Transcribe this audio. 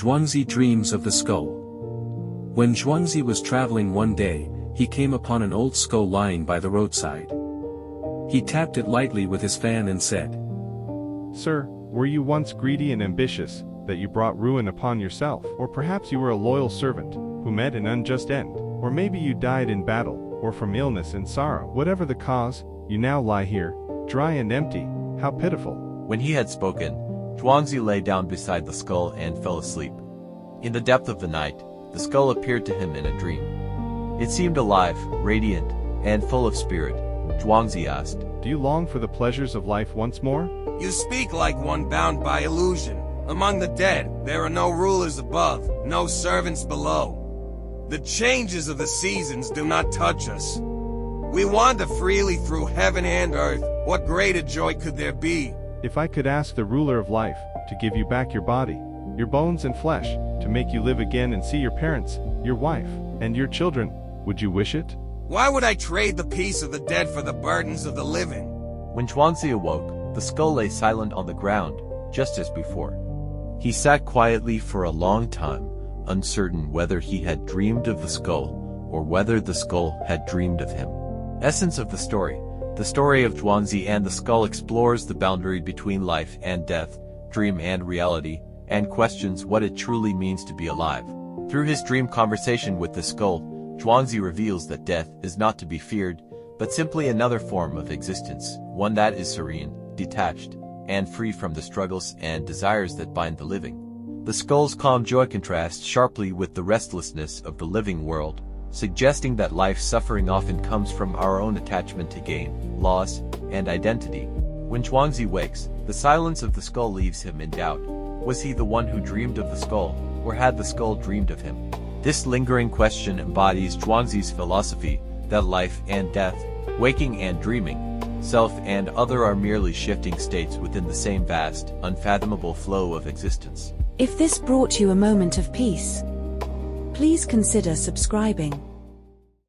Zhuangzi Dreams of the Skull. When Zhuangzi was traveling one day, he came upon an old skull lying by the roadside. He tapped it lightly with his fan and said, "Sir, were you once greedy and ambitious, that you brought ruin upon yourself? Or perhaps you were a loyal servant, who met an unjust end? Or maybe you died in battle, or from illness and sorrow. Whatever the cause, you now lie here, dry and empty. How pitiful." When he had spoken, Zhuangzi lay down beside the skull and fell asleep. In the depth of the night, the skull appeared to him in a dream. It seemed alive, radiant, and full of spirit. Zhuangzi asked, "Do you long for the pleasures of life once more?" You speak like one bound by illusion. Among the dead, there are no rulers above, no servants below. The changes of the seasons do not touch us. We wander freely through heaven and earth. What greater joy could there be? If I could ask the ruler of life to give you back your body, your bones and flesh, to make you live again and see your parents, your wife, and your children, would you wish it? Why would I trade the peace of the dead for the burdens of the living? When Zhuangzi awoke, the skull lay silent on the ground, just as before. He sat quietly for a long time, uncertain whether he had dreamed of the skull, or whether the skull had dreamed of him. Essence of the story of Zhuangzi and the skull explores the boundary between life and death, dream and reality, and questions what it truly means to be alive. Through his dream conversation with the skull, Zhuangzi reveals that death is not to be feared, but simply another form of existence, one that is serene, detached, and free from the struggles and desires that bind the living. The skull's calm joy contrasts sharply with the restlessness of the living world, suggesting that life's suffering often comes from our own attachment to gain, loss, and identity. When Zhuangzi wakes, the silence of the skull leaves him in doubt. Was he the one who dreamed of the skull, or had the skull dreamed of him? This lingering question embodies Zhuangzi's philosophy that life and death, waking and dreaming, self and other are merely shifting states within the same vast, unfathomable flow of existence. If this brought you a moment of peace, please consider subscribing.